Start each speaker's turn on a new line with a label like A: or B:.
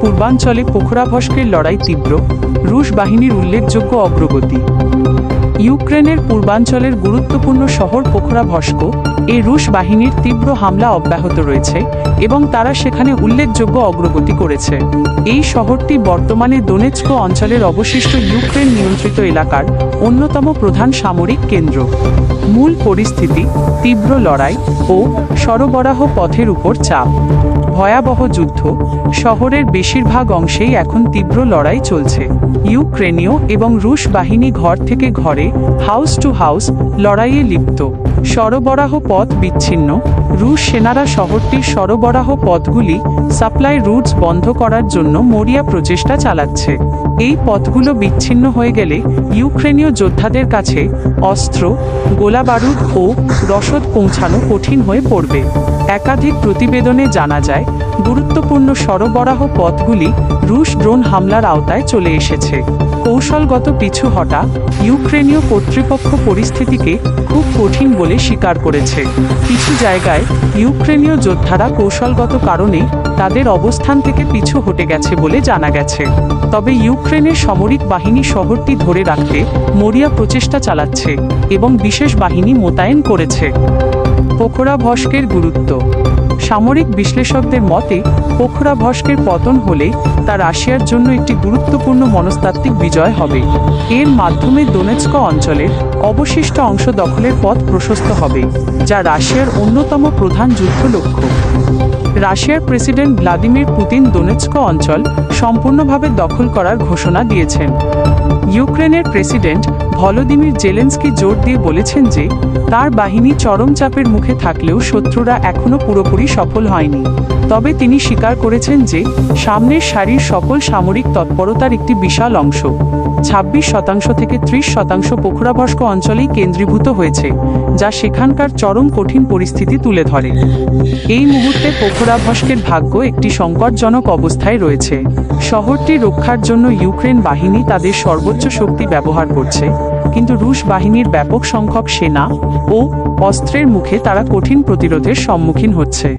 A: পূর্বাঞ্চলে পোখরাভস্কের লড়াই তীব্র, রুশ বাহিনীর উল্লেখযোগ্য অগ্রগতি। ইউক্রেনের পূর্বাঞ্চলের গুরুত্বপূর্ণ শহর পোখরাভস্ক এ রুশ বাহিনীর তীব্র হামলা অব্যাহত রয়েছে এবং তারা সেখানে উল্লেখযোগ্য অগ্রগতি করেছে। এই শহরটি বর্তমানে দোনেৎস্ক অঞ্চলের অবশিষ্ট ইউক্রেন নিয়ন্ত্রিত এলাকার অন্যতম প্রধান সামরিক কেন্দ্র। মূল পরিস্থিতি: তীব্র লড়াই ও সরবরাহ পথের উপর চাপ। ভয়াবহ যুদ্ধ, শহরের বেশিরভাগ অংশেই এখন তীব্র লড়াই চলছে। ইউক্রেনীয় এবং রুশ বাহিনী ঘর থেকে ঘরে, হাউস টু হাউস লড়াইয়ে লিপ্ত। সরবরাহ পথ বিচ্ছিন্ন, রুশ সেনারা শহরটির সরবরাহ পথগুলি, সাপ্লাই রুটস বন্ধ করার জন্য মরিয়া প্রচেষ্টা চালাচ্ছে। এই পথগুলো বিচ্ছিন্ন হয়ে গেলে ইউক্রেনীয় যোদ্ধাদের কাছে অস্ত্র, গোলাবারুদ ও রসদ পৌঁছানো কঠিন হয়ে পড়বে। একাধিক প্রতিবেদনে জানা যায়, গুরুত্বপূর্ণ সরবরাহ পথগুলি রুশ ড্রোন হামলার আওতায় চলে এসেছে। কৌশলগত পিছু হটা: ইউক্রেনীয় কর্তৃপক্ষ পরিস্থিতিকে খুব কঠিন বলে স্বীকার করেছে। কিছু জায়গায় ইউক্রেনীয় যোদ্ধারা কৌশলগত কারণে তাদের অবস্থান থেকে পিছু হটে গেছে বলে জানা গেছে। তবে ইউক্রেনের সামরিক বাহিনী শহরটি ধরে রাখতে মরিয়া প্রচেষ্টা চালাচ্ছে এবং বিশেষ বাহিনী মোতায়েন করেছে। পোখরাভস্কের গুরুত্ব: সামরিক বিশ্লেষকদের মতে, পোখরাভস্কের পতন হলে তা রাশিয়ার জন্য একটি গুরুত্বপূর্ণ মনস্তাত্ত্বিক বিজয় হবে। এর মাধ্যমে দোনেৎস্ক অঞ্চলের অবশিষ্ট অংশ দখলের পথ প্রশস্ত হবে, যা রাশিয়ার অন্যতম প্রধান যুদ্ধ লক্ষ্য। রাশিয়ার প্রেসিডেন্ট ভ্লাদিমির পুতিন দোনেৎস্ক অঞ্চল সম্পূর্ণভাবে দখল করার ঘোষণা দিয়েছেন। ইউক্রেনের প্রেসিডেন্ট ভলোদিমির জেলেনস্কি জোর দিয়ে বলেছেন যে তার বাহিনী চরম চাপের মুখে থাকলেও শত্রুরা এখনও পুরোপুরি সফল হয়নি। তবে তিনি স্বীকার করেছেন যে সামনের সারির সকল সামরিক তৎপরতার একটি বিশাল অংশ, 26% থেকে 30% পোখরাভস্ক অঞ্চলেই কেন্দ্রীভূত হয়েছে, যা সেখানকার চরম কঠিন পরিস্থিতি তুলে ধরে। এই মুহূর্তে পোখরাভস্কের ভাগ্য একটি সংকটজনক অবস্থায় রয়েছে। শহরটি রক্ষার জন্য ইউক্রেন বাহিনী তাদের সর্বোচ্চ শক্তি ব্যবহার করছে, কিন্তু রুশ বাহিনীর ব্যাপক সংখ্যক সেনা ও অস্ত্রের মুখে তারা কঠিন প্রতিরোধের সম্মুখীন হচ্ছে।